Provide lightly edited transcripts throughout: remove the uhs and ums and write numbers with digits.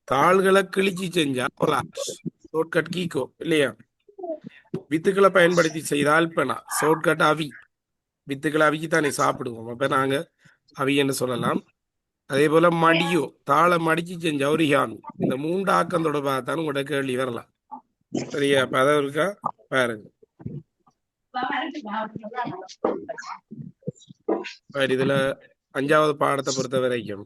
தாள்களை கிழிச்சு செஞ்சா கொலாஷ், ஷார்ட்கட் கீக்கோ இல்லையா? வித்துக்களை பயன்படுத்தி செய்தால் பெனா, ஷார்ட்கட் அவி. வித்துக்களை அவிக்குத்தானே சாப்பிடுவோம், அப்ப நாங்க அவின்னு சொல்லலாம். அதே போல மடியோ, தாளை மடிச்சு செஞ்ச ஒரிகாமி. இந்த மூன்று ஆக்கம் தொடர்பாக தான் உங்களோட கேள்வி வரலாம். சரியா? அப்ப அதை இருக்கா பாருங்க. இதுல 5வது பாடத்தை பொறுத்த வரைக்கும்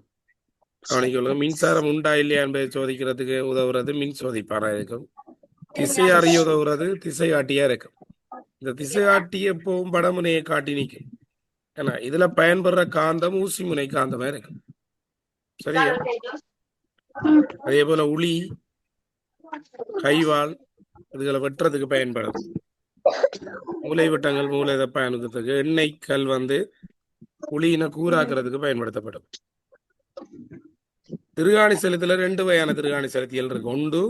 கவனிக்கொள்ளுங்க. மின்சாரம் உண்டா இல்லையா என்பதை சோதிக்கிறதுக்கு உதவுறது மின் சோதிப்பாரா இருக்கும். திசை அறிய உதவுறது திசை காட்டியா இருக்கும். இந்த திசை காட்டி எப்பவும் படமுனையை காட்டி நிற்கும். ஏன்னா இதுல பயன்படுற காந்தம் ஊசி முனை காந்தமா இருக்கும். சரியா? அதே போல உளி, கைவாள் இதுகளை வெட்டுறதுக்கு பயன்படும். மூளை வட்டங்கள் மூளை பயன்படுத்துறதுக்கு. எண்ணெய் கல் உளியின கூறாக்குறதுக்கு பயன்படுத்தப்படும். திருகாணி செலுத்துல 2 வகையான திருகாணி செலுத்தியல் இருக்கு. ஒன்று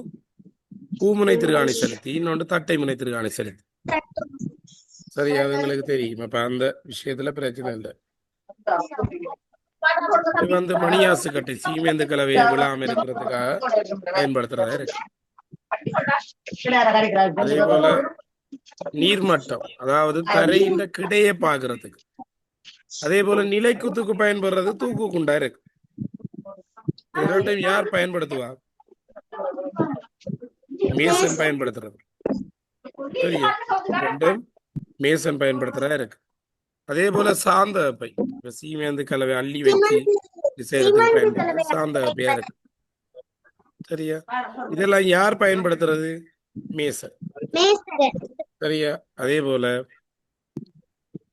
பூமுனை திருகாணி செலுத்தி, இன்னொன்று தட்டை முனை திருகாணி செலுத்தி. சரி, அது உங்களுக்கு தெரியும். அப்ப அந்த விஷயத்துல பிரச்சனை இல்லை. இது மணியாசு கட்டை சீமேந்து கலவையை விழாம இருக்கிறதுக்காக பயன்படுத்துறதா இருக்கு. அதே போல நீர்மட்டம், அதாவது தரையின் கிடையை பாக்குறதுக்கு. அதே போல நிலைக்குத்துக்கு பயன்படுறது தூக்கு குண்டா இருக்கு. இரண்டையும் யார் பயன்படுத்துவா? மேசன் பயன்படுத்துறது. சரியா? ரெண்டும் மேசன் பயன்படுத்துறதா இருக்கு. அதே போல சாந்த பை, சீமேந்து கலவை அள்ளி வச்சு செய்யறதுக்கு பயன்படுறது சாந்த பையா இருக்கு. சரியா? இதெல்லாம் யார் பயன்படுத்துறது? மேசன். சரியா? அதே போல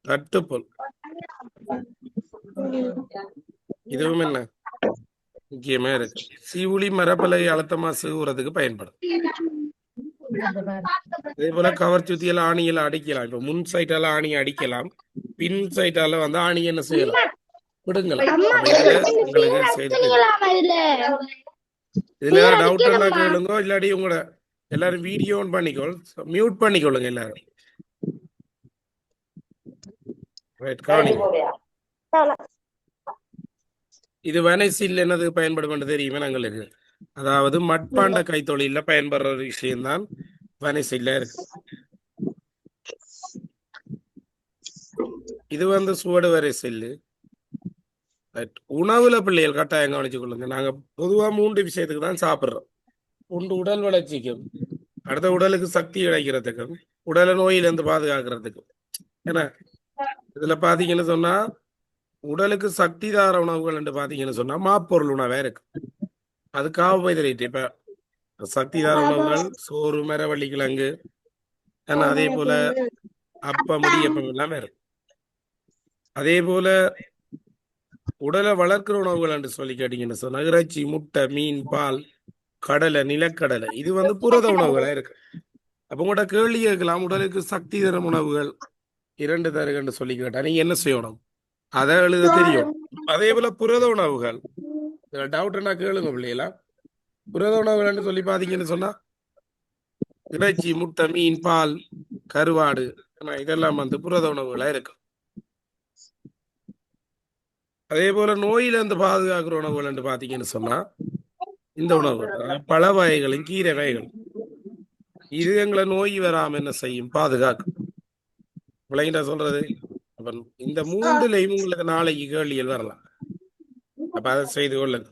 தட்டுப்பொல், இதுவும் என்ன முக்கியமா இருக்கு. சீவுளி மரப்பலை அழுத்தமா சீவுறதுக்கு பயன்படும். அதே போல கவர் சுத்தியில ஆணியில அடிக்கலாம். இப்ப முன் சைட்டால ஆணி அடிக்கலாம், பின் சைட்டால ஆணி என்ன செய்யலாம்? விடுங்கலாம். இதுல டவுட் என்ன கேளுங்க. இல்லாடி உங்களோட எல்லாரும் வீடியோ ஆன் பண்ணிக்கொள், மியூட் பண்ணிக்கொள்ளுங்க எல்லாரும். இது வனைசில் என்னது பயன்படும் தெரியுமே நாங்களுக்கு. அதாவது மட்பாண்ட கைத்தொழில பயன்படுற விஷயம்தான் வனைசில்ல இருக்கு. இது சுவடு வரை செல்லு. உணவுல பிள்ளைகள் கட்டாயம் கவனிச்சு கொள்ளுங்க. நாங்க பொதுவா 3 விஷயத்துக்கு தான் சாப்பிடுறோம். ஒன்று உடல் வளர்ச்சிக்கும், அடுத்த உடலுக்கு சக்தி கிடைக்கிறதுக்கும், உடலை நோயிலிருந்து பாதுகாக்கிறதுக்கும். ஏன்னா இதுல பாத்தீங்கன்னு சொன்னா உடலுக்கு சக்தி தார உணவுகள் என்று பாத்தீங்கன்னு சொன்னா மாப்பொருள் உணவா இருக்கு. அது கார்போஹைட்ரேட். இப்ப சக்தி தார உணவுகள் சோறு, மரவள்ளி கிழங்கு, அதே போல அப்பம், இடியப்பம் எல்லாம் இருக்கு. அதே போல உடலை வளர்க்கிற உணவுகள் என்று சொல்லி கேட்டீங்கன்னு சொன்னா இறைச்சி, முட்டை, மீன், பால், கடலை, நிலக்கடலை, இது புரத உணவுகளா இருக்கு. அப்ப உங்கள்கிட்ட கேள்வி கேட்கலாம், உடலுக்கு சக்தி தரும் உணவுகள் 2 தருகன்னு சொல்லி கேட்டா நீங்க என்ன செய்யணும்? அதை எழுத தெரியும். அதே போல புரத உணவுகள் டவுட் என்ன கேளுங்க பிள்ளைகளா. புரத உணவுகள் சொல்லி பாத்தீங்கன்னு சொன்னா இறைச்சி, முட்டை, மீன், பால், கருவாடு, இதெல்லாம் புரத உணவுகளா இருக்கு. அதே போல நோயிலிருந்து பாதுகாக்கிற உணவுகள் என்று பாத்தீங்கன்னு சொன்னா இந்த உணவுகள் பழ வகைகளும் கீரை வகைகள், இது எங்களை நோய் வராம என்ன செய்யும்? பாதுகாக்கும். விளையிட்ட சொல்றது. இந்த 3லையும் உங்களுக்கு நாளைக்கு கேள்விகள் வரலாம். அப்ப அதை செய்து கொள்ளுங்க.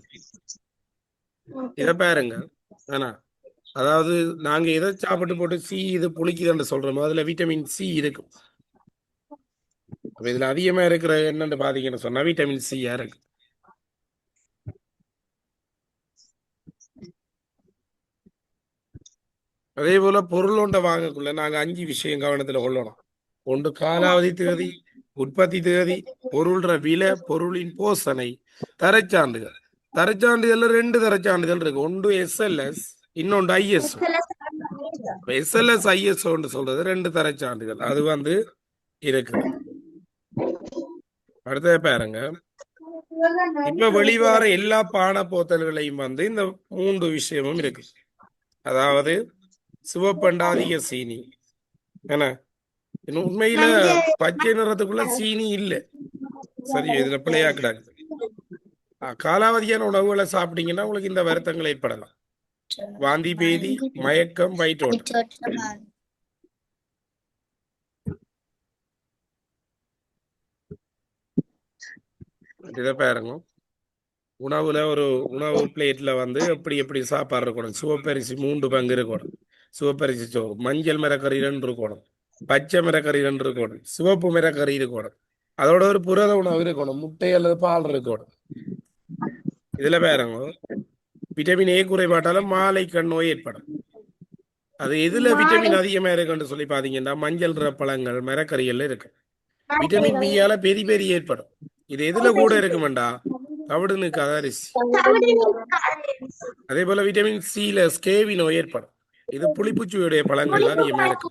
இதை பாருங்க. ஆனா அதாவது நாங்க எதை சாப்பிட்டு போட்டு சி இது புளிக்குதுன்னு சொல்றோமோ அதுல விட்டமின் சி இருக்கும். இதுல அதிகமா இருக்கிற என்னன்னு பாத்தீங்கன்னு சொன்னா விட்டமின் சி இருக்கு. அதே போல பொருள் ஒன்றை வாங்கக்குள்ள நாங்க 5 விஷயம் கவனத்துல கொள்ளணும். ஒன்று காலாவதி தேதி, உற்பத்தி தேதி, பொருள்ற விலை, பொருளின் போசனை, தரச்சான்றுகள். தரச்சான்றிதழ்ல 2 தரச்சான்றிதழ் இருக்கு. ஒன்று SLS, இன்னொன்று ISO. SLS, ISO சொல்றது 2 தரச்சான்றிதழ். அது இருக்குது. அடுத்த பாருங்க. இப்ப வெளிவார எல்லா பான போத்தல்களையும் இந்த 3 விஷயமும் இருக்கு. அதாவது சிவப்பண்டா அதிக சீனி. என்ன உண்மையில பச்சை நிறத்துக்குள்ள சீனி இல்லை. சரி, இதுல பிள்ளையாக்கிடாது. காலாவதியான உணவுகளை சாப்பிட்டீங்கன்னா உங்களுக்கு இந்த வருத்தங்கள் ஏற்படலாம். வாந்தி பேதி, மயக்கம், வயிற்றோட்டம். இதை பாருங்க. உணவுல ஒரு உணவு பிளேட்ல வந்து எப்படி எப்படி சாப்பாடு இருக்கணும். சிவப்பரிசி 3 பங்கு இருக்கணும். சிவப்பரிசி சோறு, மஞ்சள் மிரக்கறி 2 இருக்கணும், பச்சை மிரக்கறி 2 இருக்கணும், சிவப்பு மிரக்கறி இருக்கணும். அதோட ஒரு புரத உணவு இருக்கணும், முட்டை அல்லது பால் இருக்கணும். இதுல பாருங்க, விட்டமின் ஏ குறைபாட்டால மாலை கண் நோய் ஏற்படும். அது எதுல விட்டமின் அதிகமா இருக்குன்னு சொல்லி பாத்தீங்கன்னா மஞ்சள் நிற பழங்கள் மிரக்கறிகள் இருக்கு. விட்டமின் பியால பெரிய பெரிய ஏற்படும். இது எதுல கூட இருக்குமெண்டா தவிடு நீக்காத அரிசி. அதே போல விட்டமின் சில ஸ்கேவி நோய் ஏற்படும். இது புளிப்புச்சுவையுடைய பழங்கள்ல அதிகமா இருக்கு.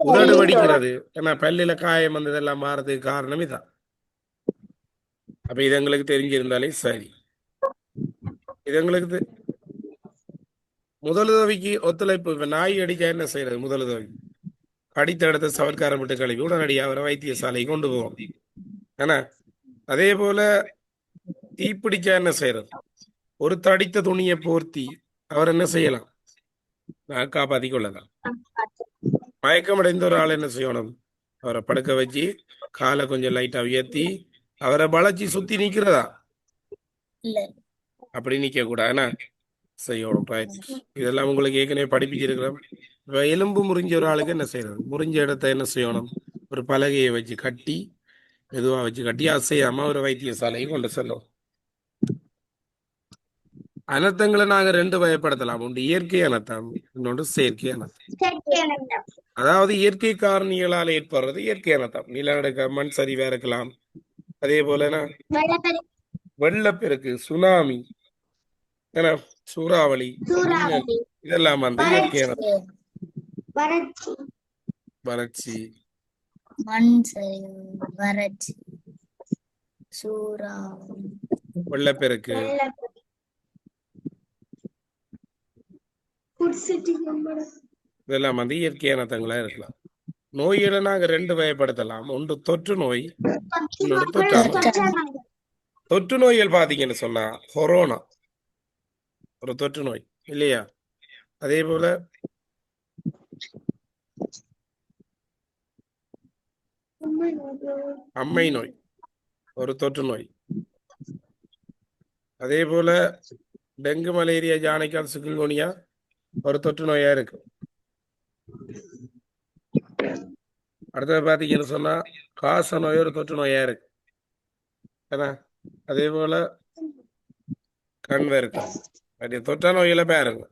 உதடு வடிக்கிறது, ஏன்னா பல்லில காயம் வந்து இதெல்லாம் மாறதுக்கு காரணம் இதான். அப்ப இது எங்களுக்கு தெரிஞ்சிருந்தாலே சரி. இது எங்களுக்கு முதலுதவிக்கு ஒத்துழைப்பு. இப்ப நாய் அடிக்க என்ன செய்யறது? முதலுதவி அடித்த இடத்த சவர்க்காரம் விட்டு கழுவி உடனடியாக அவரை வைத்தியசாலைக்கு கொண்டு போவோம். ஏன்னா அதே போல தீப்பிடிச்சா என்ன செய்யறது? ஒரு தடித்த துணியை போர்த்தி அவர் என்ன செய்யலாம்? நான் காப்பாத்தி கொள்ளலாம். மயக்கம் அடைந்த ஒரு ஆள் என்ன செய்யணும்? அவரை படுக்க வச்சு காலை கொஞ்சம் லைட்டா உயர்த்தி அவரை வளைச்சி சுத்தி நிக்கிறதா? அப்படி நிக்க கூடாதுன்னா செய்யணும். இதெல்லாம் உங்களுக்கு ஏற்கனவே படிப்பிச்சிருக்கிறோம். இப்ப எலும்பு முறிஞ்ச ஒரு ஆளுக்கு என்ன செய்யறது? முறிஞ்ச இடத்த என்ன செய்யணும்? ஒரு பலகையை வச்சு கட்டி, மெதுவா வச்சு கட்டி அசையாம ஒரு வைத்தியசாலையை கொண்டு செல்லும். அனர்த்தங்களை நாங்க 2 வகைப்படுத்தலாம். ஒன்று இயற்கை அனர்த்தம், இன்னொன்று செயற்கை அனர்த்தம். அதாவது இயற்கை காரணிகளால் ஏற்படுறது இயற்கை அனர்த்தம். நிலநடுக்கம், மண் சரிவா இருக்கலாம். அதே போல வெள்ளப்பெருக்கு, சுனாமி, சூறாவளி, இதெல்லாம் வந்து இயற்கை அனர்த்தம். வறட்சி, மண் சரிவு, வறட்சி, சூறாவளி, வெள்ளப்பெருக்கு, இதெல்லாம் வந்து இயற்கை அனர்த்தங்களா இருக்கலாம். நோய்களை நாங்க 2 வகைப்படுத்தலாம். ஒன்று தொற்று நோய், இன்னொன்று தொற்றா நோய். தொற்று நோய்கள் பாத்தீங்கன்னு சொன்னா கொரோனா ஒரு தொற்று நோய் இல்லையா? அதே போல அம்மை நோய் ஒரு தொற்று நோய். அதே போல டெங்கு, மலேரியா, ஜானைக்கால், சிக்குன்குனியா ஒரு தொற்று நோயா இருக்கு. அடுத்தது பாத்தீங்கன்னு சொன்னா காச நோய் ஒரு தொற்று நோயா இருக்கு. அதே போல கண் வேர்க்கம். தொற்றா நோய்களை பாருங்க.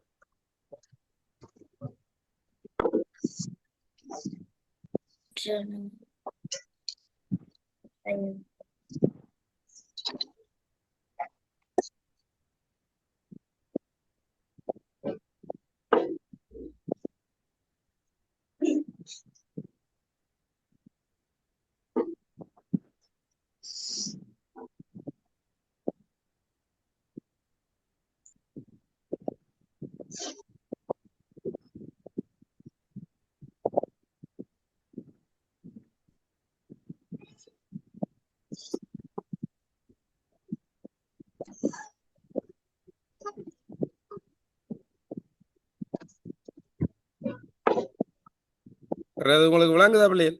உங்களுக்கு விளங்குதா பிள்ளைகள்?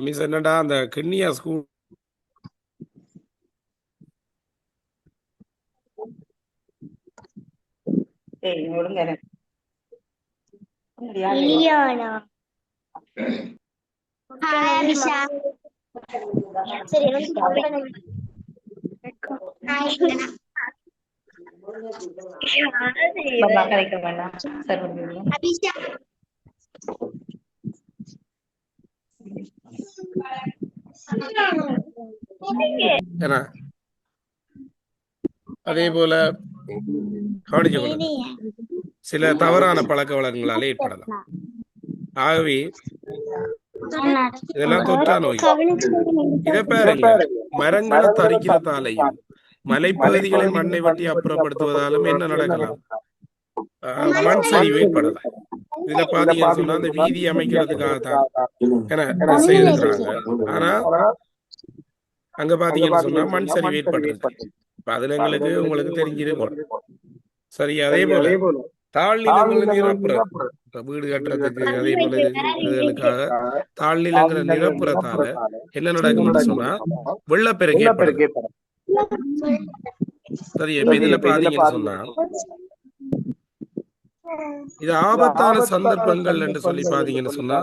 மிஸ் என்னடா அந்த கிண்ணியா ஸ்கூல் அதே போல கவனிச்சு கொள்ளுங்க, சில தவறான பழக்க வழக்கங்களால ஏற்படலாம். ஆகவே இதெல்லாம் தொற்றா நோய். இதை பாருங்க, மரங்களை தரிக்கிறதாலையும் மலைப்பகுதிகளை மண்ணை வெட்டி அப்புறப்படுத்துவதாலும் என்ன நடக்கலாம்? மண் சரிவு ஏற்படலாம். இதுல பாத்தீங்கன்னு சொன்னா அந்த வீதி அமைக்கிறதுக்காக தான் செய்திருக்கிறாங்க. ஆனா அங்க பாத்தீங்கன்னு சொன்னா மண் சரிவு ஏற்பட்டிருக்கு. இப்ப அதுல எங்களுக்கு உங்களுக்கு தெரிஞ்சிருக்கும். சரி, அதே போல தாழ்நிலங்களை நிரப்புறது, இப்ப வீடு கட்டுறதுக்கு அதே போல இதுகளுக்காக தாழ்நிலங்களை நிரப்புறதால என்ன நடக்கும்னு சொன்னா வெள்ளப்பெருக்கு ஏற்படுது. சரி, இப்ப இதுல பாத்தீங்கன்னு சொன்னா இது ஆபத்தான சந்தர்ப்பங்கள் என்று சொல்லி பாத்தீங்கன்னு சொன்னா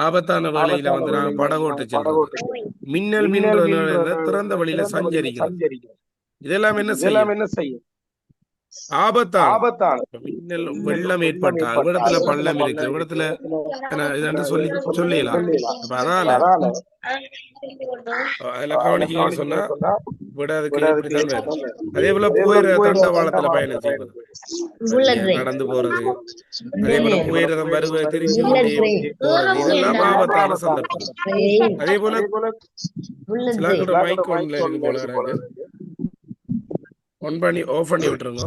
ஆபத்தான வேளையில வந்து நாங்க படகோட்டு செல்றது, மின்னல் மின்ற திறந்த வழியில சஞ்சரிக்கிறது, இதெல்லாம் என்ன செய்யும்? ஆபத்தானது. மின்னல் வெள்ளம் ஏற்பட்டா இடத்துல பள்ளம் இருக்கு, இடத்துல இது சொல்லி சொல்லலாம். அப்ப அதனால அதுல கவனிச்சீங்கன்னு சொன்னா விடாதுக்கு இப்படித்தான் வேறு. அதே போல போயிற தண்டவாளத்துல பயணம் செய்வது, நீங்க நடந்து போறது, அதே போல போயிரதம் வருவது தெரிஞ்சு கொண்டே போறது, இதெல்லாம் ஆபத்தான சந்தர்ப்பம். அதே போல சில மைக் ஒன்ல இருக்கு போல இருக்கு, ஆஃப் பண்ணி விட்டுருங்க.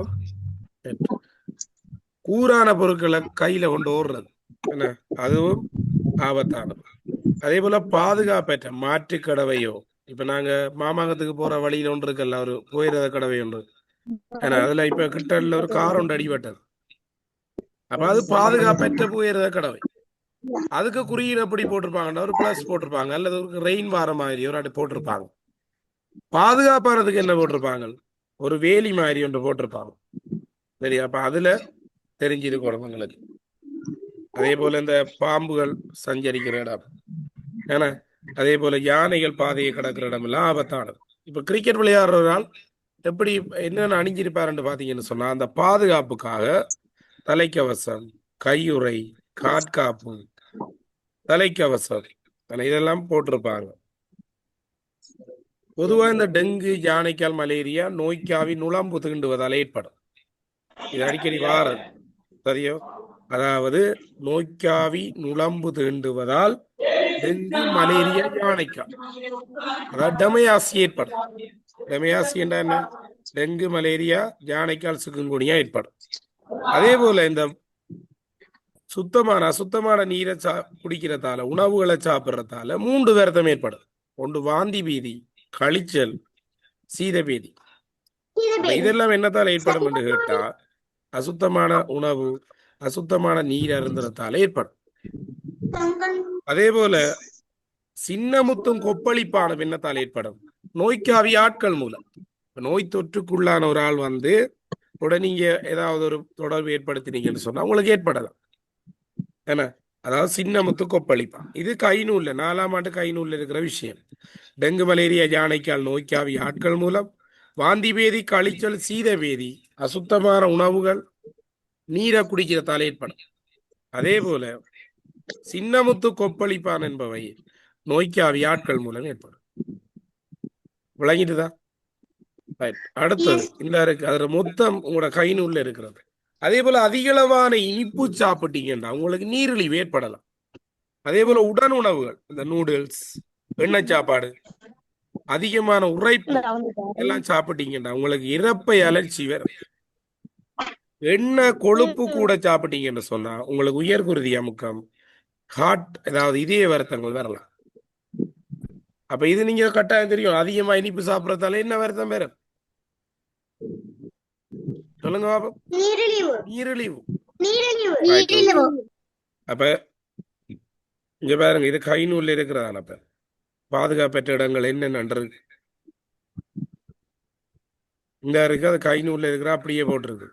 கூரான பொருட்களை கையில கொண்டு ஓடுறது என்ன, அதுவும் ஆபத்தானது. அதே போல பாதுகாப்பற்ற மாற்று கடவையோ, இப்ப நாங்க மாமாங்கத்துக்கு போற வழியில ஒன்று இருக்குல்ல ஒரு போயிரத கடவை ஒன்று, ஏன்னா அதுல இப்ப கிட்ட ஒரு கார் ஒன்று அடிபட்டது. அப்ப அது பாதுகாப்பற்ற போயிரத கடவை. அதுக்கு குறியீடு எப்படி போட்டிருப்பாங்கன்னா ஒரு பிளஸ் போட்டிருப்பாங்க, அல்லது ஒரு ரெயின் வார மாதிரி ஒரு அடி போட்டிருப்பாங்க. பாதுகாப்பானதுக்கு என்ன போட்டிருப்பாங்க, ஒரு வேலி மாதிரி ஒன்று போட்டிருப்பாங்க. சரி, அப்ப அதுல தெரிஞ்சிருக்கணும் உங்களுக்கு. அதே போல இந்த பாம்புகள் சஞ்சரிக்கிற இடம், ஏன்னா அதே போல யானைகள் பாதையை கடக்கிற இடம் எல்லாம் ஆபத்தானது. இப்ப கிரிக்கெட் விளையாடுறதால் எப்படி என்னென்ன அணிஞ்சிருப்பாருன்னு பாத்தீங்கன்னு சொன்னா அந்த பாதுகாப்புக்காக தலைக்கவசம், கையுறை, காட்காப்பு, தலைக்கவசம் இதெல்லாம் போட்டிருப்பாங்க. பொதுவா இந்த டெங்கு, யானைக்கால், மலேரியா நோய்க்காவி நுளம்பு தீண்டுவதால் ஏற்படும். இது அடிக்கடி வாரது சரியோ, அதாவது நோய்க்காவி நுளம்பு தீண்டுவதால் டெங்கு, மலேரியா, யானைக்கால், அதாவது டெமயாசி ஏற்படும். டெமயாசி என்ற என்ன, டெங்கு, மலேரியா, யானைக்கால், சிக்குன்குனியா ஏற்படும். அதே போல இந்த அசுத்தமான நீரை குடிக்கிறதால, உணவுகளை சாப்பிட்றதால 3 வருத்தம் ஏற்படும். ஒன்று வாந்தி பீதி, கழிச்சல், சீதபேதி. இதெல்லாம் என்னத்தால ஏற்படும் என்று கேட்டா அசுத்தமான உணவு, அசுத்தமான நீர் அருந்துறதால ஏற்படும். அதே போல சின்னமுத்தும் கொப்பளிப்பான பின்னத்தால் ஏற்படும் நோய்க்காவி ஆட்கள் மூலம். நோய் தொற்றுக்குள்ளான ஒரு ஆள் வந்து உடனே நீங்க ஏதாவது ஒரு தொடர்பு ஏற்படுத்தினீங்கன்னு சொன்னா உங்களுக்கு ஏற்படலாம். ஏன்னா அதாவது சின்னமுத்து கொப்பளிப்பான், இது கைநூல்ல 4ஆம் ஆண்டு கைநூல்ல இருக்கிற விஷயம். டெங்கு, மலேரியா, யானைக்கால் நோய்க்காவி ஆட்கள் மூலம், வாந்தி பேதி, கழிச்சல், சீத பேதி, அசுத்தமான உணவுகள், நீரை குடிக்கிறதால ஏற்படும். அதே போல சின்னமுத்து கொப்பளிப்பான் என்பவை நோய்க்காவி ஆட்கள் மூலம் ஏற்படும். விளங்கிட்டுதான். அடுத்தது இந்த இருக்கு, அதுல மொத்தம் உங்களோட கைநூல்ல இருக்கிறது. அதே போல அதிகளவான இனிப்பு சாப்பிட்டீங்கன்னா உங்களுக்கு நீரிழிவு ஏற்படலாம். அதே போல உடன் உணவுகள், இந்த நூடுல்ஸ், எண்ணெய் சாப்பாடு, அதிகமான உரைப்பு எல்லாம் சாப்பிட்டீங்கன்னா உங்களுக்கு இறப்பை அலர்ச்சி வரும். எண்ணெய் கொழுப்பு கூட சாப்பிட்டீங்கன்னு சொன்னா உங்களுக்கு உயர்குருதி அமுக்கம், ஹார்ட், ஏதாவது இதய வருத்தங்கள் வரலாம். அப்ப இது நீங்க கட்டாயம் தெரியும், அதிகமா இனிப்பு சாப்பிடறதால என்ன வருத்தம் வரும் சொல்லுங்க பாப்போம். நீரிழிவு. அப்ப இங்க பாருங்க, இது கைநூல்ல இருக்கிறதான. அப்ப பாதுகாப்பற்ற இடங்கள் என்னென்ன இந்த இருக்கு, அது கைநூல்ல இருக்கிற அப்படியே போட்டிருக்கு.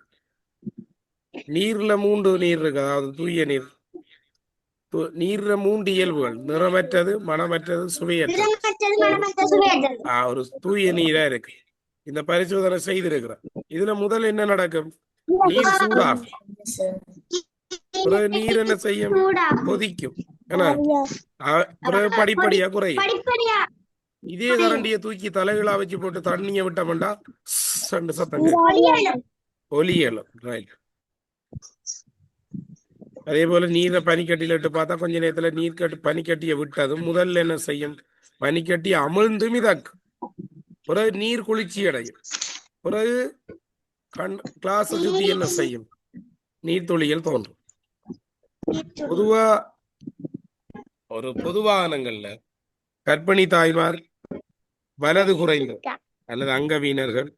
நீர்ல 3 நீர் இருக்கு, அதாவது தூய நீர். நீர்ல 3 இயல்புகள், நிறமற்றது, மனமற்றது, சுவையற்றது. ஒரு தூய நீரா இருக்கு. இந்த பரிசோதனை செய்திருக்கிற இதுல முதல் என்ன நடக்கும், நீர் சூடாகும். பிறகு நீர் என்ன செய்யும், கொதிக்கும். ஏன்னா பிறகு படிப்படியா குறையும். இதே கரண்டியை தூக்கி தலைகளா வச்சு போட்டு தண்ணிய விட்டோம்டா சத்தம் ஒலியலும். அதே போல நீரை பனிக்கட்டியில விட்டு பார்த்தா கொஞ்ச நேரத்துல நீர் பனிக்கட்டியை விட்டதும் முதல்ல என்ன செய்யும், பனிக்கட்டி அமிழ்ந்து மிதக்கும். பிறகு நீர் குளிர்ச்சி அடையும். பிறகு கிளாஸ் சுத்தி என்ன செய்யும், நீர்த்துளிகள் தோன்றும். பொதுவா ஒரு பொதுவாகனங்கள்ல கர்ப்பிணி தாய்மார் வலது குறைந்த அல்லது அங்கவீனர்கள்,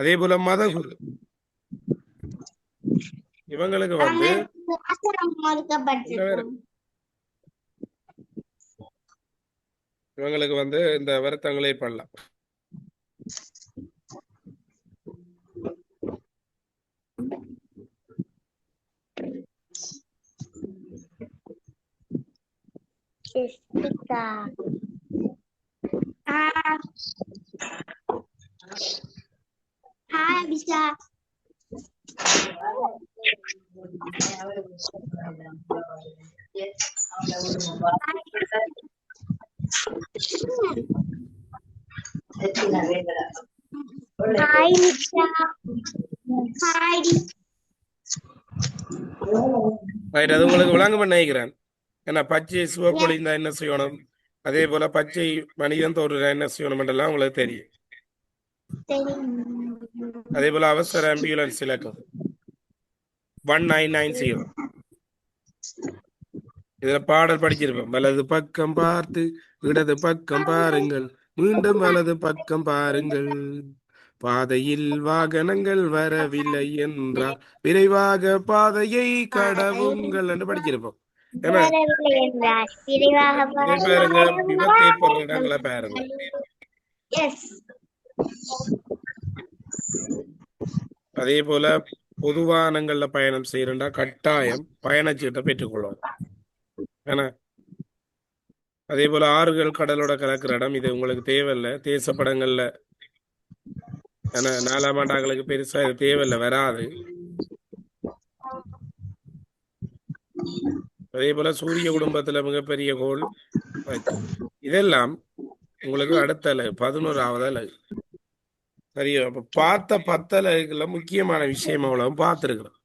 அதே போல மதகுரு, இவங்களுக்கு வந்து இவங்களுக்கு வந்து இந்த வருத்தங்களே பண்ணலாம். அது உங்களுக்கு விளங்க நினைக்கிறேன். ஏன்னா பச்சை சிவப்பொழிந்தா என்ன செய்யணும், அதே போல பச்சை மனிதன் தோறுனா என்ன செய்யணும் என்றெல்லாம் உங்களுக்கு தெரியும். அதே போல அவசர ஆம்புலன்ஸ் இலக்கம் 1990. இதுல பாடல் படிச்சிருப்போம். வலது பக்கம் பார்த்து இடது பக்கம் பாருங்கள், மீண்டும் வலது பக்கம் பாருங்கள், பாதையில் வாகனங்கள் வரவில்லை என்றால் விரைவாக பாதையை கடவுங்கள் என்று படிச்சிருப்போம். ஏன்னா பாருங்க, விபத்து ஏற்படுற இடங்களை பாருங்க. அதே போல பொதுவானங்கள்ல பயணம் செய்யறா கட்டாயம் பயணச்சீட்டை பெற்றுக்கொள்ளும். ஏன்னா அதே போல ஆறுகள் கடலோட கலக்கிற இடம் இது உங்களுக்கு தேவையில்லை. தேசப்படங்கள்ல ஏன்னா 4ஆம் ஆண்டாங்களுக்கு பெருசா இது தேவையில்லை, வராது. அதே போல சூரிய குடும்பத்துல மிகப்பெரிய கோள் இதெல்லாம் உங்களுக்கு அடுத்த அலகு 11வது அலகு. சரியோ? அப்ப பார்த்த 10 அலகுல முக்கியமான விஷயம் அவ்வளவு பார்த்துருக்கிறோம்.